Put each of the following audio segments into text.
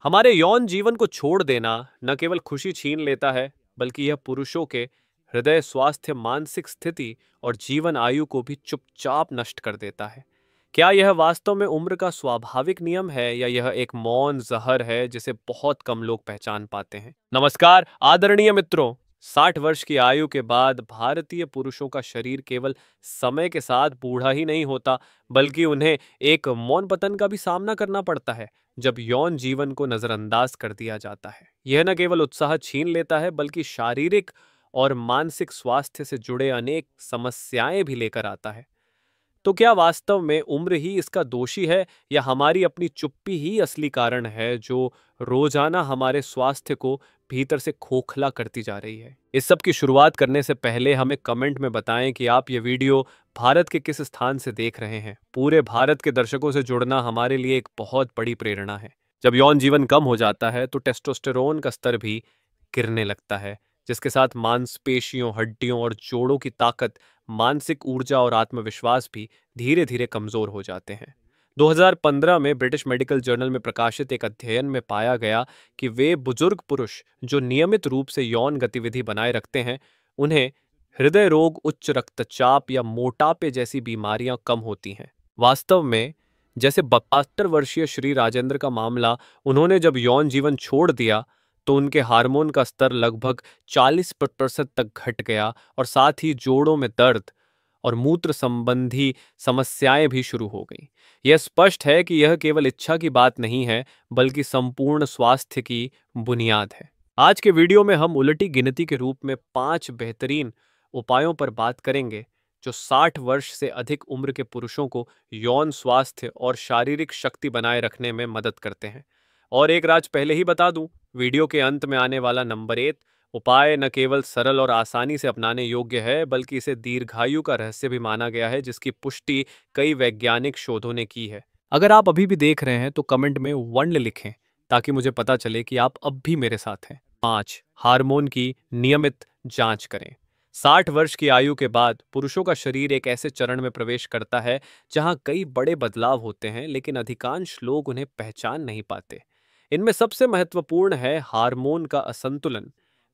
हमारे यौन जीवन को छोड़ देना न केवल खुशी छीन लेता है, बल्कि यह पुरुषों के हृदय स्वास्थ्य, मानसिक स्थिति और जीवन आयु को भी चुपचाप नष्ट कर देता है। क्या यह वास्तव में उम्र का स्वाभाविक नियम है या यह एक मौन जहर है जिसे बहुत कम लोग पहचान पाते हैं? नमस्कार आदरणीय मित्रों। 60 वर्ष की आयु के बाद भारतीय पुरुषों का शरीर केवल समय के साथ बूढ़ा ही नहीं होता, बल्कि उन्हें एक मौन पतन का भी सामना करना पड़ता है जब यौन जीवन को नजरअंदाज कर दिया जाता है। यह न केवल उत्साह छीन लेता है, बल्कि शारीरिक और मानसिक स्वास्थ्य से जुड़े अनेक समस्याएं भी लेकर आता है। तो क्या वास्तव में उम्र ही इसका दोषी है या हमारी अपनी चुप्पी ही असली कारण है जो रोजाना हमारे स्वास्थ्य को भीतर से खोखला करती जा रही है? इस सब की शुरुआत करने से पहले हमें कमेंट में बताएं कि आप ये वीडियो भारत के किस स्थान से देख रहे हैं। पूरे भारत के दर्शकों से जुड़ना हमारे लिए एक बहुत बड़ी प्रेरणा है। जब यौन जीवन कम हो जाता है तो टेस्टोस्टेरोन का स्तर भी गिरने लगता है, जिसके साथ मांसपेशियों, हड्डियों और जोड़ों की ताकत, मानसिक ऊर्जा और आत्मविश्वास भी धीरे धीरे कमजोर हो जाते हैं। 2015 में ब्रिटिश मेडिकल जर्नल में प्रकाशित एक अध्ययन में पाया गया कि वे बुजुर्ग पुरुष जो नियमित रूप से यौन गतिविधि बनाए रखते हैं, उन्हें हृदय रोग, उच्च रक्तचाप या मोटापे जैसी बीमारियां कम होती हैं। वास्तव में जैसे 72 वर्षीय श्री राजेंद्र का मामला, उन्होंने जब यौन जीवन छोड़ दिया तो उनके हार्मोन का स्तर लगभग 40% तक घट गया और साथ ही जोड़ों में दर्द और मूत्र संबंधी समस्याएं भी शुरू हो गईं। यह स्पष्ट है कि यह केवल इच्छा की बात नहीं है, बल्कि संपूर्ण स्वास्थ्य की बुनियाद है। आज के वीडियो में हम उलटी गिनती के रूप में 5 बेहतरीन उपायों पर बात करेंगे जो 60 वर्ष से अधिक उम्र के पुरुषों को यौन स्वास्थ्य और शारीरिक शक्ति बनाए रखने में मदद करते हैं। और एक राज पहले ही बता दूं, वीडियो के अंत में आने वाला नंबर 1 उपाय न केवल सरल और आसानी से अपनाने योग्य है, बल्कि इसे दीर्घायु का रहस्य भी माना गया है, जिसकी पुष्टि कई वैज्ञानिक शोधों ने की है। अगर आप अभी भी देख रहे हैं तो कमेंट में 1 लिखें ताकि मुझे पता चले कि आप अब भी मेरे साथ हैं। 5, हार्मोन की नियमित जांच करें। 60 वर्ष की आयु के बाद पुरुषों का शरीर एक ऐसे चरण में प्रवेश करता है जहां कई बड़े बदलाव होते हैं, लेकिन अधिकांश लोग उन्हें पहचान नहीं पाते। इनमें सबसे महत्वपूर्ण है हार्मोन का असंतुलन,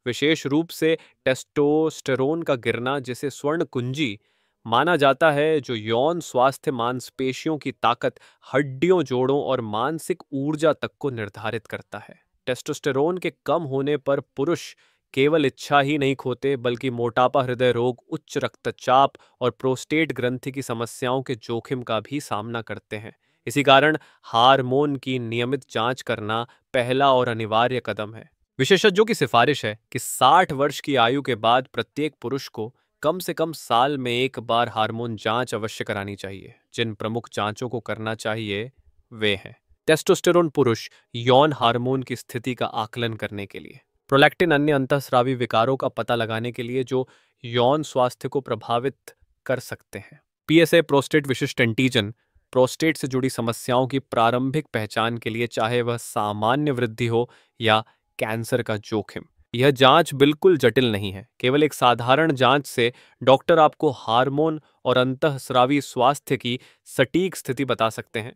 विशेष रूप से टेस्टोस्टेरोन का गिरना, जिसे स्वर्ण कुंजी माना जाता है, जो यौन स्वास्थ्य, मांसपेशियों की ताकत, हड्डियों, जोड़ों और मानसिक ऊर्जा तक को निर्धारित करता है। टेस्टोस्टेरोन के कम होने पर पुरुष केवल इच्छा ही नहीं खोते, बल्कि मोटापा, हृदय रोग, उच्च रक्तचाप और प्रोस्टेट ग्रंथि की समस्याओं के जोखिम का भी सामना करते हैं। इसी कारण हार्मोन की नियमित जांच करना पहला और अनिवार्य कदम है। विशेषज्ञों की सिफारिश है कि 60 वर्ष की आयु के बाद प्रत्येक पुरुष को कम से कम साल में एक बार हार्मोन जांच अवश्य करानी चाहिए। जिन प्रमुख जांचों को करना चाहिए वे हैं: टेस्टोस्टेरोन पुरुष यौन हार्मोन की स्थिति का आकलन करने के लिए, प्रोलैक्टिन अन्य अंतःस्रावी विकारों का पता लगाने के लिए जो यौन स्वास्थ्य को प्रभावित कर सकते हैं, पीएसए प्रोस्टेट विशिष्ट एंटीजन प्रोस्टेट से जुड़ी समस्याओं की प्रारंभिक पहचान के लिए, चाहे वह सामान्य वृद्धि हो या कैंसर का जोखिम। यह जांच बिल्कुल जटिल नहीं है। केवल एक साधारण जांच से डॉक्टर आपको हार्मोन और अंतःस्रावी स्वास्थ्य की सटीक स्थिति बता सकते हैं।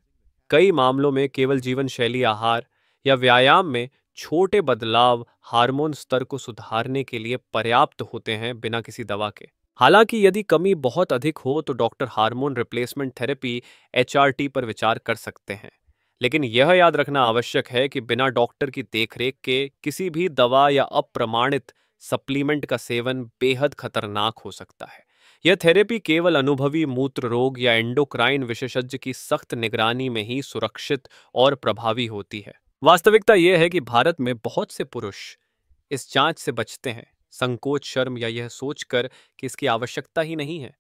कई मामलों में केवल जीवन शैली, आहार या व्यायाम में छोटे बदलाव हार्मोन स्तर को सुधारने के लिए पर्याप्त होते हैं, बिना किसी दवा के। हालांकि यदि कमी बहुत अधिक हो तो doctor hormone replacement therapy HRT पर विचार कर सकते हैं। लेकिन यह याद रखना आवश्यक है कि बिना डॉक्टर की देखरेख के किसी भी दवा या अप्रमाणित सप्लीमेंट का सेवन बेहद खतरनाक हो सकता है। यह थेरेपी केवल अनुभवी मूत्र रोग या एंडोक्राइन विशेषज्ञ की सख्त निगरानी में ही सुरक्षित और प्रभावी होती है। वास्तविकता यह है कि भारत में बहुत से पुरुष इस जांच से बचते हैं, संकोच, शर्म या यह सोचकर कि इसकी आवश्यकता ही नहीं है।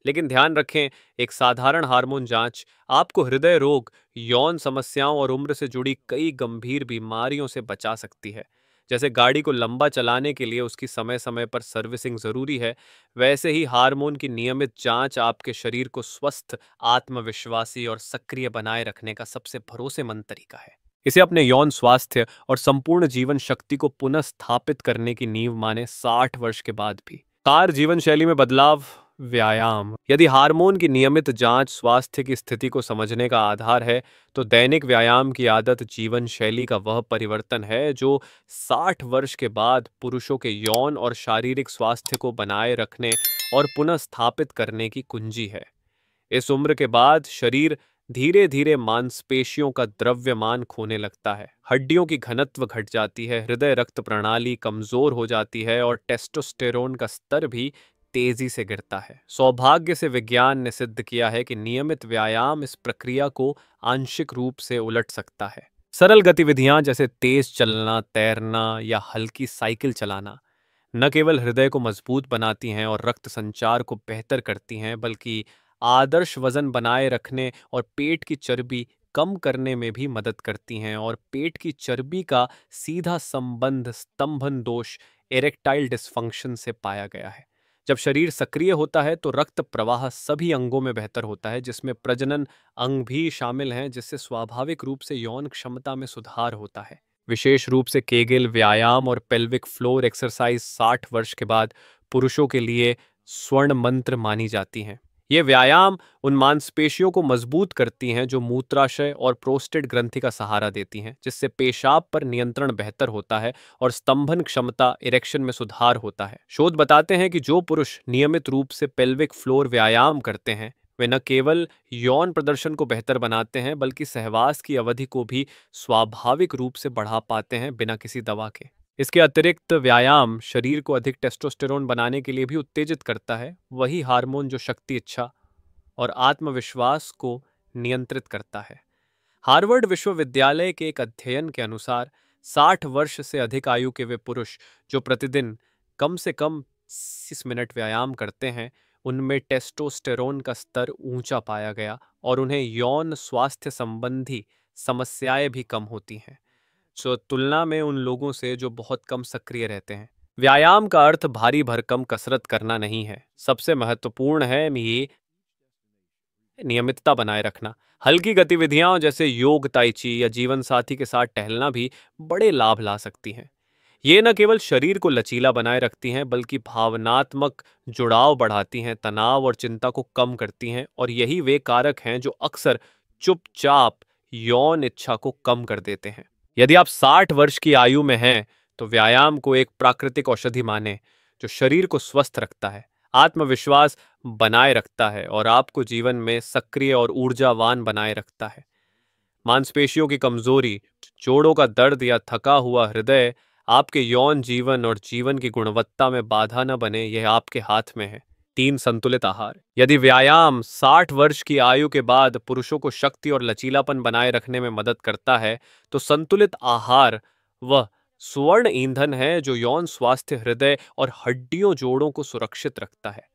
लेकिन ध्यान रखें, एक साधारण हार्मोन जांच आपको हृदय रोग, यौन समस्याओं और उम्र से जुड़ी कई गंभीर बीमारियों से बचा सकती है। जैसे गाड़ी को लंबा चलाने के लिए उसकी समय समय पर सर्विसिंग जरूरी है, वैसे ही हार्मोन की नियमित जांच आपके शरीर को स्वस्थ, आत्मविश्वासी और सक्रिय बनाए रखने का सबसे भरोसेमंद तरीका है। इसे अपने यौन स्वास्थ्य और संपूर्ण जीवन शक्ति को पुनः स्थापित करने की नींव माने 60 वर्ष के बाद भी। कार जीवन शैली में बदलाव, व्यायाम। यदि हार्मोन की नियमित जांच स्वास्थ्य की स्थिति को समझने का आधार है, तो दैनिक व्यायाम की आदत जीवन शैली का वह परिवर्तन है जो 60 वर्ष के बाद पुरुषों के यौन और शारीरिक स्वास्थ्य को बनाए रखने और पुनः स्थापित करने की कुंजी है। इस उम्र के बाद शरीर धीरे धीरे मांसपेशियों का द्रव्यमान खोने लगता है, हड्डियों की घनत्व घट जाती है, हृदय रक्त प्रणाली कमजोर हो जाती है और टेस्टोस्टेरोन का स्तर भी तेजी से गिरता है। सौभाग्य से विज्ञान ने सिद्ध किया है कि नियमित व्यायाम इस प्रक्रिया को आंशिक रूप से उलट सकता है। सरल गतिविधियां जैसे तेज चलना, तैरना या हल्की साइकिल चलाना न केवल हृदय को मजबूत बनाती हैं और रक्त संचार को बेहतर करती हैं, बल्कि आदर्श वजन बनाए रखने और पेट की चर्बी कम करने में भी मदद करती हैं। और पेट की चर्बी का सीधा संबंध स्तंभन दोष, एरेक्टाइल डिस्फंक्शन से पाया गया है। जब शरीर सक्रिय होता है तो रक्त प्रवाह सभी अंगों में बेहतर होता है, जिसमें प्रजनन अंग भी शामिल हैं, जिससे स्वाभाविक रूप से यौन क्षमता में सुधार होता है। विशेष रूप से केगेल व्यायाम और पेल्विक फ्लोर एक्सरसाइज 60 वर्ष के बाद पुरुषों के लिए स्वर्ण मंत्र मानी जाती हैं। ये व्यायाम उन मांसपेशियों को मजबूत करती हैं जो मूत्राशय और प्रोस्टेट ग्रंथि का सहारा देती हैं, जिससे पेशाब पर नियंत्रण बेहतर होता है और स्तंभन क्षमता, इरेक्शन में सुधार होता है। शोध बताते हैं कि जो पुरुष नियमित रूप से पेल्विक फ्लोर व्यायाम करते हैं, वे न केवल यौन प्रदर्शन को बेहतर बनाते हैं, बल्कि सहवास की अवधि को भी स्वाभाविक रूप से बढ़ा पाते हैं बिना किसी दवा के। इसके अतिरिक्त व्यायाम शरीर को अधिक टेस्टोस्टेरोन बनाने के लिए भी उत्तेजित करता है, वही हार्मोन जो शक्ति, इच्छा और आत्मविश्वास को नियंत्रित करता है। हार्वर्ड विश्वविद्यालय के एक अध्ययन के अनुसार 60 वर्ष से अधिक आयु के वे पुरुष जो प्रतिदिन कम से कम 30 मिनट व्यायाम करते हैं, उनमें टेस्टोस्टेरोन का स्तर ऊंचा पाया गया और उन्हें यौन स्वास्थ्य संबंधी समस्याएं भी कम होती हैं, जो तुलना में उन लोगों से जो बहुत कम सक्रिय रहते हैं। व्यायाम का अर्थ भारी भरकम कसरत करना नहीं है। सबसे महत्वपूर्ण है ये नियमितता बनाए रखना। हल्की गतिविधियां जैसे योग, ताई ची या जीवन साथी के साथ टहलना भी बड़े लाभ ला सकती हैं। ये न केवल शरीर को लचीला बनाए रखती हैं, बल्कि भावनात्मक जुड़ाव बढ़ाती हैं, तनाव और चिंता को कम करती हैं, और यही वे कारक हैं जो अक्सर चुपचाप यौन इच्छा को कम कर देते हैं। यदि आप 60 वर्ष की आयु में हैं, तो व्यायाम को एक प्राकृतिक औषधि माने जो शरीर को स्वस्थ रखता है, आत्मविश्वास बनाए रखता है और आपको जीवन में सक्रिय और ऊर्जावान बनाए रखता है। मांसपेशियों की कमजोरी, जोड़ों का दर्द या थका हुआ हृदय आपके यौन जीवन और जीवन की गुणवत्ता में बाधा न बने, यह आपके हाथ में है। 3. संतुलित आहार। यदि व्यायाम 60 वर्ष की आयु के बाद पुरुषों को शक्ति और लचीलापन बनाए रखने में मदद करता है, तो संतुलित आहार वह स्वर्ण ईंधन है जो यौन स्वास्थ्य, हृदय और हड्डियों जोड़ों को सुरक्षित रखता है।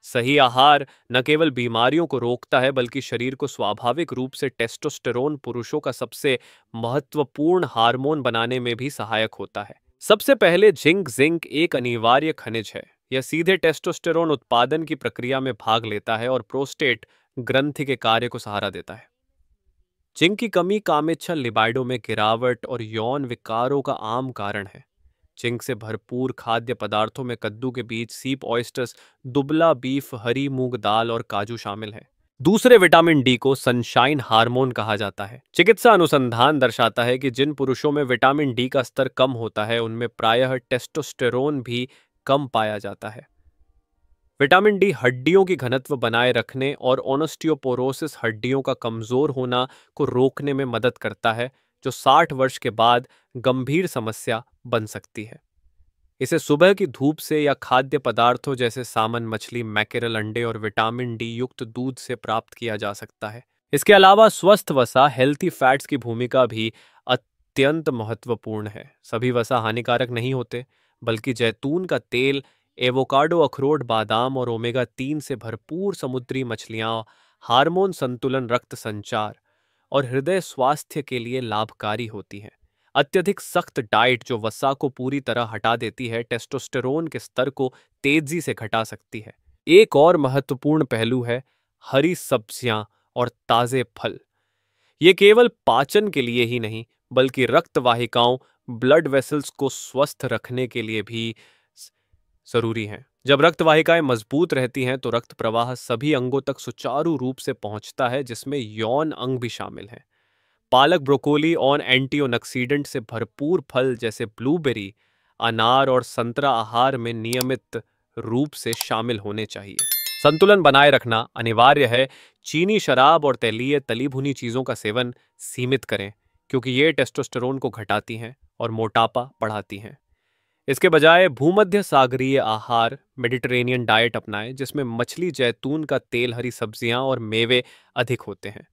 सही आहार न केवल बीमारियों को रोकता है, बल्कि शरीर को स्वाभाविक रूप से टेस्टोस्टेरोन, पुरुषों का सबसे महत्वपूर्ण हार्मोन बनाने में भी सहायक होता है। सबसे पहले जिंक एक अनिवार्य खनिज है। यह सीधे टेस्टोस्टेरोन उत्पादन की प्रक्रिया में भाग लेता है और प्रोस्टेट ग्रंथि के कार्य को सहारा देता है। जिंक की कमी कामेच्छा, लिबाइडो में गिरावट और यौन विकारों का आम कारण है। जिंक से भरपूर खाद्य पदार्थों में कद्दू के बीज, सीप ऑयस्टर्स, दुबला बीफ, हरी मूंग दाल और काजू शामिल है। दूसरे विटामिन डी को सनशाइन हार्मोन कहा जाता है। चिकित्सा अनुसंधान दर्शाता है कि जिन पुरुषों में विटामिन डी का स्तर कम होता है, उनमें प्रायः टेस्टोस्टेरोन भी कम पाया जाता है। विटामिन डी हड्डियों की घनत्व बनाए रखने और ओस्टियोपोरोसिस, हड्डियों का कमजोर होना को रोकने में मदद करता है, जो 60 वर्ष के बाद गंभीर समस्या बन सकती है। इसे सुबह की धूप से या खाद्य पदार्थों जैसे सामन, मछली, मैकेरल, अंडे और विटामिन डी युक्त दूध से प्राप्त किया जा सकता है। इसके अलावा स्वस्थ वसा, हेल्थी फैट्स की भूमिका भी अत्यंत महत्वपूर्ण है। सभी वसा हानिकारक नहीं होते, बल्कि जैतून का तेल, एवोकाडो, अखरोट, बादाम और ओमेगा 3 से भरपूर समुद्री मछलियां हार्मोन संतुलन, रक्त संचार और हृदय स्वास्थ्य के लिए लाभकारी होती हैं। अत्यधिक सख्त डाइट जो वसा को पूरी तरह हटा देती है, टेस्टोस्टेरोन के स्तर को तेजी से घटा सकती है। एक और महत्वपूर्ण पहलू है हरी सब्जियां और ताजे फल। ये केवल पाचन के लिए ही नहीं, बल्कि रक्त वाहिकाओं, ब्लड वेसल्स को स्वस्थ रखने के लिए भी जरूरी हैं। जब रक्त वाहिकाएं मजबूत रहती हैं तो रक्त प्रवाह सभी अंगों तक सुचारू रूप से पहुंचता है, जिसमें यौन अंग भी शामिल हैं। पालक, ब्रोकोली और एंटीऑक्सीडेंट से भरपूर फल जैसे ब्लूबेरी, अनार और संतरा आहार में नियमित रूप से शामिल होने चाहिए। संतुलन बनाए रखना अनिवार्य है। चीनी, शराब और तैलीय तली भुनी चीजों का सेवन सीमित करें, क्योंकि ये टेस्टोस्टेरोन को घटाती हैं और मोटापा बढ़ाती हैं। इसके बजाय भूमध्य सागरीय आहार, मेडिटेरेनियन डाइट अपनाएं, जिसमें मछली, जैतून का तेल, हरी सब्जियां और मेवे अधिक होते हैं।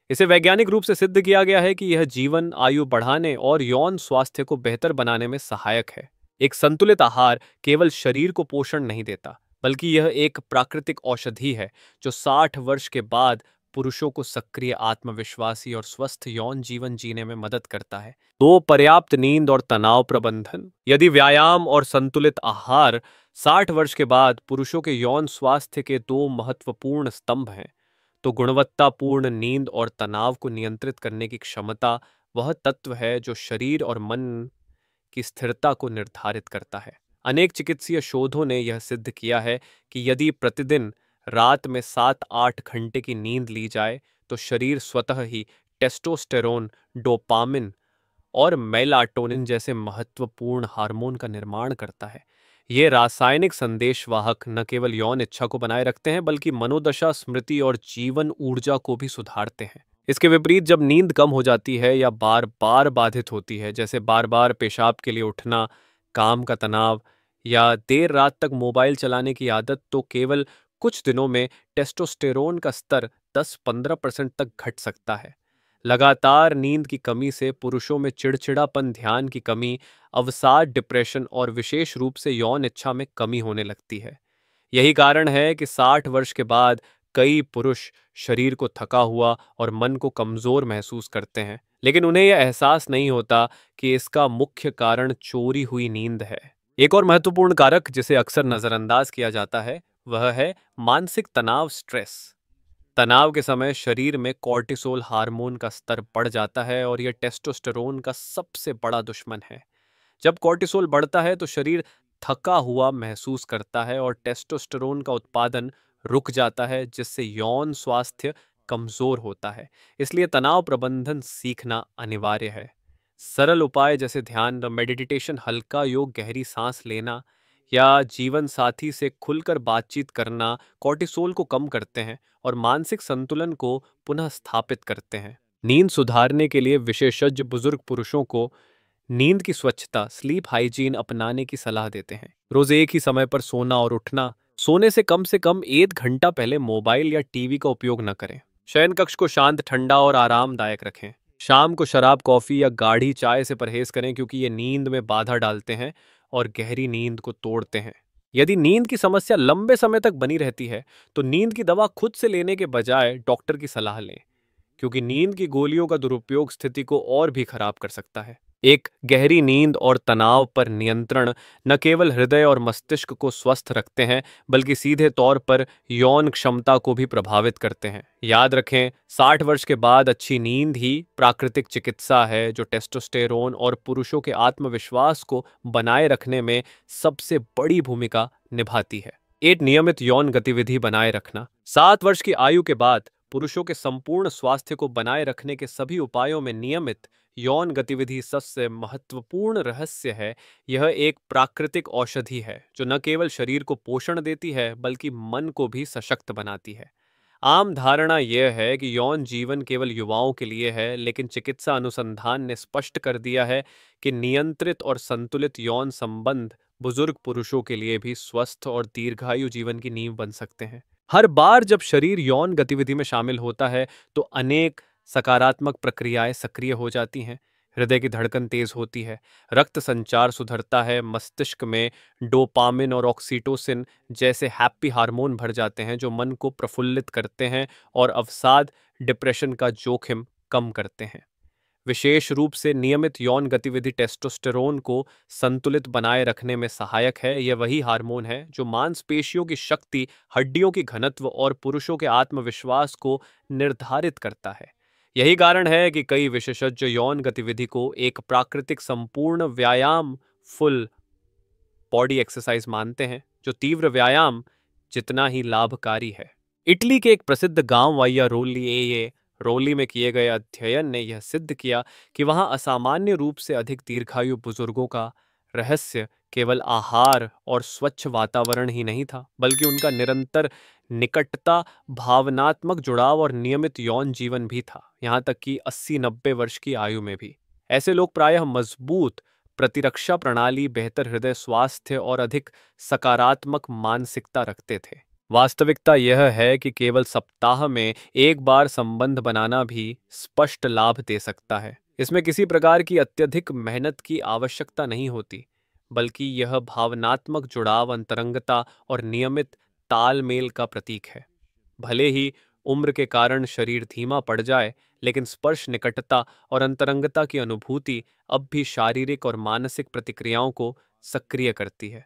इसे वैज्ञानिक रूप से सिद्ध किया गया है कि यह जीवन आयु बढ़ाने और यौन स्वास्थ्य को बेहतर बनाने में सहायक है। एक संतुलित आहार केवल शरीर को पोषण नहीं देता, बल्कि यह एक प्राकृतिक औषधि है जो 60 वर्ष के बाद पुरुषों को सक्रिय, आत्मविश्वासी और स्वस्थ यौन जीवन जीने में मदद करता है। दो, पर्याप्त नींद और तनाव प्रबंधन। यदि व्यायाम और संतुलित आहार 60 वर्ष के बाद पुरुषों के यौन स्वास्थ्य के दो महत्वपूर्ण स्तंभ हैं, तो गुणवत्तापूर्ण नींद और तनाव को नियंत्रित करने की क्षमता वह तत्व है जो शरीर और मन की स्थिरता को निर्धारित करता है। अनेक चिकित्सीय शोधों ने यह सिद्ध किया है कि यदि प्रतिदिन रात में 7-8 घंटे की नींद ली जाए तो शरीर स्वतः ही टेस्टोस्टेरोन, डोपामिन और मेलाटोनिन जैसे महत्वपूर्ण हार्मोन का निर्माण करता है। ये रासायनिक संदेशवाहक न केवल यौन इच्छा को बनाए रखते हैं, बल्कि मनोदशा, स्मृति और जीवन ऊर्जा को भी सुधारते हैं। इसके विपरीत जब नींद कम हो जाती है या बार बार बाधित होती है, जैसे बार बार पेशाब के लिए उठना, काम का तनाव या देर रात तक मोबाइल चलाने की आदत, तो केवल कुछ दिनों में टेस्टोस्टेरोन का स्तर 10-15% तक घट सकता है। लगातार नींद की कमी से पुरुषों में चिड़चिड़ापन, ध्यान की कमी, अवसाद, डिप्रेशन और विशेष रूप से यौन इच्छा में कमी होने लगती है। यही कारण है कि 60 वर्ष के बाद कई पुरुष शरीर को थका हुआ और मन को कमजोर महसूस करते हैं, लेकिन उन्हें यह एहसास नहीं होता कि इसका मुख्य कारण चोरी हुई नींद है। एक और महत्वपूर्ण कारक जिसे अक्सर नजरअंदाज किया जाता है वह है मानसिक तनाव, स्ट्रेस। तनाव के समय शरीर में कॉर्टिसोल हार्मोन का स्तर बढ़ जाता है और यह टेस्टोस्टेरोन का सबसे बड़ा दुश्मन है। जब कॉर्टिसोल बढ़ता है तो शरीर थका हुआ महसूस करता है और टेस्टोस्टेरोन का उत्पादन रुक जाता है, जिससे यौन स्वास्थ्य कमजोर होता है। इसलिए तनाव प्रबंधन सीखना अनिवार्य है। सरल उपाय जैसे ध्यान, मेडिटेशन, हल्का योग, गहरी सांस लेना या जीवन साथी से खुलकर बातचीत करना कॉर्टिसोल को कम करते हैं और मानसिक संतुलन को पुनः स्थापित करते हैं। नींद सुधारने के लिए विशेषज्ञ बुजुर्ग पुरुषों को नींद की स्वच्छता, स्लीप हाइजीन अपनाने की सलाह देते हैं। रोज एक ही समय पर सोना और उठना, सोने से कम 1 घंटा पहले मोबाइल या टीवी का उपयोग न करें। शयन कक्ष को शांत, ठंडा और आरामदायक रखें। शाम को शराब, कॉफी या गाढ़ी चाय से परहेज करें, क्योंकि ये नींद में बाधा डालते हैं और गहरी नींद को तोड़ते हैं। यदि नींद की समस्या लंबे समय तक बनी रहती है तो नींद की दवा खुद से लेने के बजाय डॉक्टर की सलाह लें, क्योंकि नींद की गोलियों का दुरुपयोग स्थिति को और भी खराब कर सकता है। एक गहरी नींद और तनाव पर नियंत्रण न केवल हृदय और मस्तिष्क को स्वस्थ रखते हैं, बल्कि सीधे तौर पर यौन क्षमता को भी प्रभावित करते हैं। याद रखें, 60 वर्ष के बाद अच्छी नींद ही प्राकृतिक चिकित्सा है जो टेस्टोस्टेरोन और पुरुषों के आत्मविश्वास को बनाए रखने में सबसे बड़ी भूमिका निभाती है। एक नियमित यौन गतिविधि बनाए रखना। 7 वर्ष की आयु के बाद पुरुषों के संपूर्ण स्वास्थ्य को बनाए रखने के सभी उपायों में नियमित यौन गतिविधि सबसे महत्वपूर्ण रहस्य है। यह एक प्राकृतिक औषधि है जो न केवल शरीर को पोषण देती है, बल्कि मन को भी सशक्त बनाती है। आम धारणा यह है कि यौन जीवन केवल युवाओं के लिए है, लेकिन चिकित्सा अनुसंधान ने स्पष्ट कर दिया है कि नियंत्रित और संतुलित यौन संबंध बुजुर्ग पुरुषों के लिए भी स्वस्थ और दीर्घायु जीवन की नींव बन सकते हैं। हर बार जब शरीर यौन गतिविधि में शामिल होता है तो अनेक सकारात्मक प्रक्रियाएं सक्रिय हो जाती हैं। हृदय की धड़कन तेज होती है, रक्त संचार सुधरता है, मस्तिष्क में डोपामिन और ऑक्सीटोसिन जैसे हैप्पी हार्मोन भर जाते हैं जो मन को प्रफुल्लित करते हैं और अवसाद, डिप्रेशन का जोखिम कम करते हैं। विशेष रूप से नियमित यौन गतिविधि टेस्टोस्टेरोन को संतुलित बनाए रखने में सहायक है। यह वही हार्मोन है जो मांसपेशियों की शक्ति, हड्डियों की घनत्व और पुरुषों के आत्मविश्वास को निर्धारित करता है। यही कारण है कि कई विशेषज्ञ यौन गतिविधि को एक प्राकृतिक संपूर्ण व्यायाम, फुल बॉडी एक्सरसाइज मानते हैं, जो तीव्र व्यायाम जितना ही लाभकारी है। इटली के एक प्रसिद्ध गांव वाइया रोली में किए गए अध्ययन ने यह सिद्ध किया कि वहां असामान्य रूप से अधिक दीर्घायु बुजुर्गों का रहस्य केवल आहार और स्वच्छ वातावरण ही नहीं था, बल्कि उनका निरंतर निकटता, भावनात्मक जुड़ाव और नियमित यौन जीवन भी था, यहाँ तक कि 80-90 वर्ष की आयु में भी। ऐसे लोग प्रायः मजबूत प्रतिरक्षा प्रणाली, बेहतर हृदय स्वास्थ्य और अधिक सकारात्मक मानसिकता रखते थे। वास्तविकता यह है कि केवल सप्ताह में एक बार संबंध बनाना भी स्पष्ट लाभ दे सकता है। इसमें किसी प्रकार की अत्यधिक मेहनत की आवश्यकता नहीं होती, बल्कि यह भावनात्मक जुड़ाव, अंतरंगता और नियमित तालमेल का प्रतीक है। भले ही उम्र के कारण शरीर धीमा पड़ जाए, लेकिन स्पर्श, निकटता और अंतरंगता की अनुभूति अब भी शारीरिक और मानसिक प्रतिक्रियाओं को सक्रिय करती है।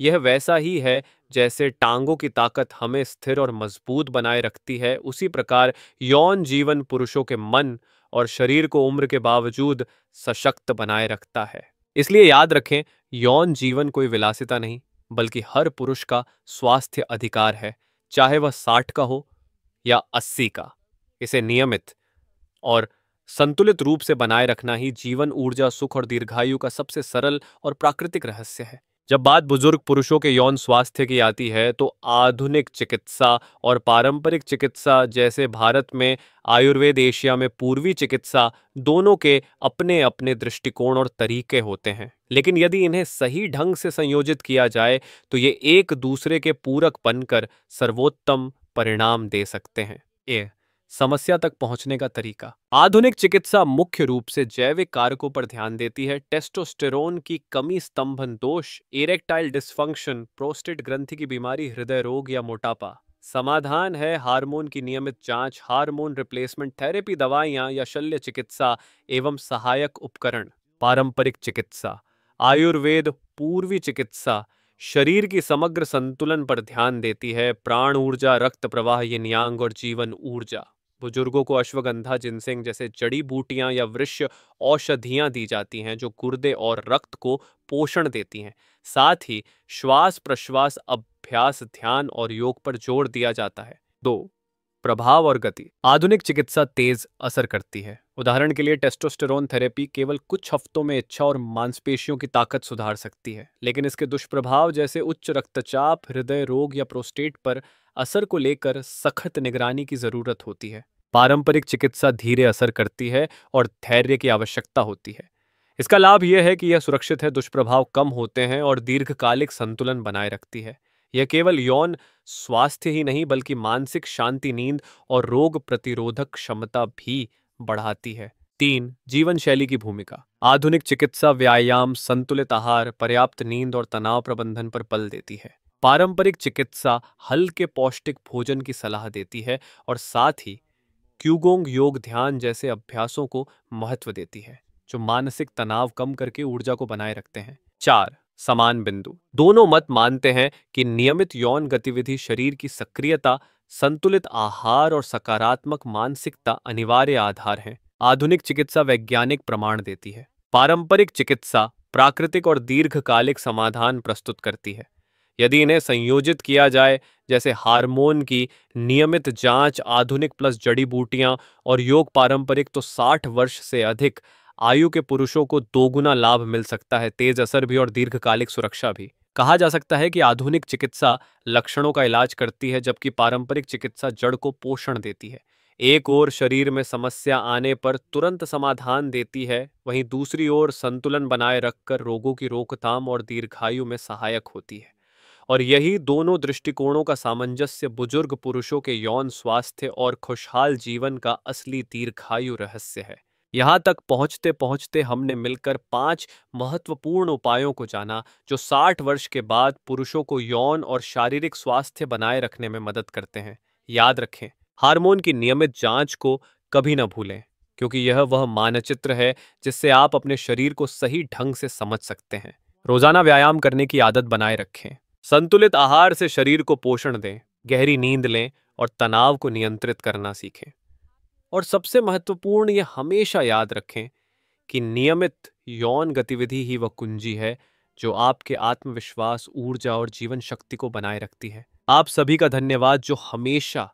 यह वैसा ही है जैसे टांगों की ताकत हमें स्थिर और मजबूत बनाए रखती है, उसी प्रकार यौन जीवन पुरुषों के मन और शरीर को उम्र के बावजूद सशक्त बनाए रखता है। इसलिए याद रखें, यौन जीवन कोई विलासिता नहीं, बल्कि हर पुरुष का स्वास्थ्य अधिकार है, चाहे वह 60 का हो या 80 का। इसे नियमित और संतुलित रूप से बनाए रखना ही जीवन, ऊर्जा, सुख और दीर्घायु का सबसे सरल और प्राकृतिक रहस्य है। जब बात बुजुर्ग पुरुषों के यौन स्वास्थ्य की आती है, तो आधुनिक चिकित्सा और पारंपरिक चिकित्सा, जैसे भारत में आयुर्वेद, एशिया में पूर्वी चिकित्सा, दोनों के अपने अपने दृष्टिकोण और तरीके होते हैं। लेकिन यदि इन्हें सही ढंग से संयोजित किया जाए, तो ये एक दूसरे के पूरक बनकर सर्वोत्तम परिणाम दे सकते हैं। समस्या तक पहुंचने का तरीका। आधुनिक चिकित्सा मुख्य रूप से जैविक कारकों पर ध्यान देती है। टेस्टोस्टेरोन की कमी, स्तंभन दोष, इरेक्टाइल डिस्फंक्शन, प्रोस्टेट ग्रंथि की बीमारी, हृदय रोग या मोटापा। समाधान है हार्मोन की नियमित जांच, हार्मोन रिप्लेसमेंट थेरेपी, दवाइयां या शल्य चिकित्सा एवं सहायक उपकरण। पारंपरिक चिकित्सा, आयुर्वेद, पूर्वी चिकित्सा शरीर की समग्र संतुलन पर ध्यान देती है। प्राण ऊर्जा, रक्त प्रवाह, yin yang और जीवन ऊर्जा। बुजुर्गों को अश्वगंधा, जिनसेंग जैसे जड़ी बूटियां या वृक्ष औषधियां दी जाती हैं, जो गुर्दे और रक्त को पोषण देती हैं। साथ ही श्वास प्रश्वास अभ्यास, ध्यान और योग पर जोर दिया जाता है। 2. प्रभाव और गति। आधुनिक चिकित्सा तेज असर करती है। उदाहरण के लिए टेस्टोस्टेरोन थेरेपी केवल कुछ हफ्तों में इच्छा और मांसपेशियों की ताकत सुधार सकती है, लेकिन इसके दुष्प्रभाव जैसे उच्च रक्तचाप, हृदय रोग या प्रोस्टेट पर असर को लेकर सख्त निगरानी की जरूरत होती है। पारंपरिक चिकित्सा धीरे असर करती है और धैर्य की आवश्यकता होती है। इसका लाभ यह है कि यह सुरक्षित है, दुष्प्रभाव कम होते हैं और दीर्घकालिक संतुलन बनाए रखती है। यह केवल यौन स्वास्थ्य ही नहीं, बल्कि मानसिक शांति, नींद और रोग प्रतिरोधक क्षमता भी बढ़ाती है। 3. जीवन शैली की भूमिका। आधुनिक चिकित्सा व्यायाम, संतुलित आहार, पर्याप्त नींद और तनाव प्रबंधन पर बल देती है। पारंपरिक चिकित्सा हल्के पौष्टिक भोजन की सलाह देती है और साथ ही क्यूगोंग, योग, ध्यान जैसे अभ्यासों को महत्व देती है, जो मानसिक तनाव कम करके ऊर्जा को बनाए रखते हैं। 4. समान बिंदु। दोनों मत मानते हैं कि नियमित यौन गतिविधि, शरीर की सक्रियता, संतुलित आहार और सकारात्मक मानसिकता अनिवार्य आधार हैं। आधुनिक चिकित्सा वैज्ञानिक प्रमाण देती है। पारंपरिक चिकित्सा प्राकृतिक और दीर्घकालिक समाधान प्रस्तुत करती है। यदि इन्हें संयोजित किया जाए, जैसे हार्मोन की नियमित जांच, आधुनिक प्लस जड़ी बूटियां और योग पारंपरिक, तो 60 वर्ष से अधिक आयु के पुरुषों को दोगुना लाभ मिल सकता है, तेज असर भी और दीर्घकालिक सुरक्षा भी। कहा जा सकता है कि आधुनिक चिकित्सा लक्षणों का इलाज करती है, जबकि पारंपरिक चिकित्सा जड़ को पोषण देती है। एक ओर शरीर में समस्या आने पर तुरंत समाधान देती है, वहीं दूसरी ओर संतुलन बनाए रखकर रोगों की रोकथाम और दीर्घायु में सहायक होती है। और यही दोनों दृष्टिकोणों का सामंजस्य बुजुर्ग पुरुषों के यौन स्वास्थ्य और खुशहाल जीवन का असली दीर्घायु रहस्य है। यहाँ तक पहुँचते पहुँचते हमने मिलकर 5 महत्वपूर्ण उपायों को जाना, जो 60 वर्ष के बाद पुरुषों को यौन और शारीरिक स्वास्थ्य बनाए रखने में मदद करते हैं। याद रखें, हार्मोन की नियमित जांच को कभी न भूलें, क्योंकि यह वह मानचित्र है जिससे आप अपने शरीर को सही ढंग से समझ सकते हैं। रोजाना व्यायाम करने की आदत बनाए रखें, संतुलित आहार से शरीर को पोषण दें, गहरी नींद लें और तनाव को नियंत्रित करना सीखें। और सबसे महत्वपूर्ण, ये हमेशा याद रखें कि नियमित यौन गतिविधि ही वह कुंजी है जो आपके आत्मविश्वास, ऊर्जा और जीवन शक्ति को बनाए रखती है। आप सभी का धन्यवाद जो हमेशा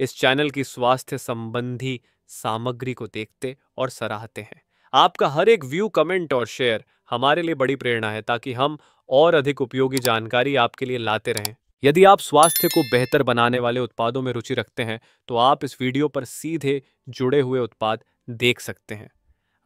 इस चैनल की स्वास्थ्य संबंधी सामग्री को देखते और सराहते हैं। आपका हर एक व्यू, कमेंट और शेयर हमारे लिए बड़ी प्रेरणा है ताकि हम और अधिक उपयोगी जानकारी आपके लिए लाते रहें। यदि आप स्वास्थ्य को बेहतर बनाने वाले उत्पादों में रुचि रखते हैं तो आप इस वीडियो पर सीधे जुड़े हुए उत्पाद देख सकते हैं।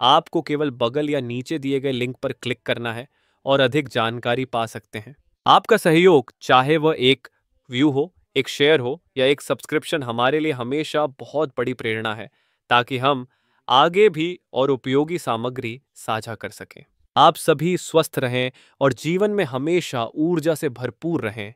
आपको केवल बगल या नीचे दिए गए लिंक पर क्लिक करना है और अधिक जानकारी पा सकते हैं। आपका सहयोग, चाहे वह एक व्यू हो, एक शेयर हो या एक सब्सक्रिप्शन, हमारे लिए हमेशा बहुत बड़ी प्रेरणा है ताकि हम आगे भी और उपयोगी सामग्री साझा कर सकें। आप सभी स्वस्थ रहें और जीवन में हमेशा ऊर्जा से भरपूर रहें।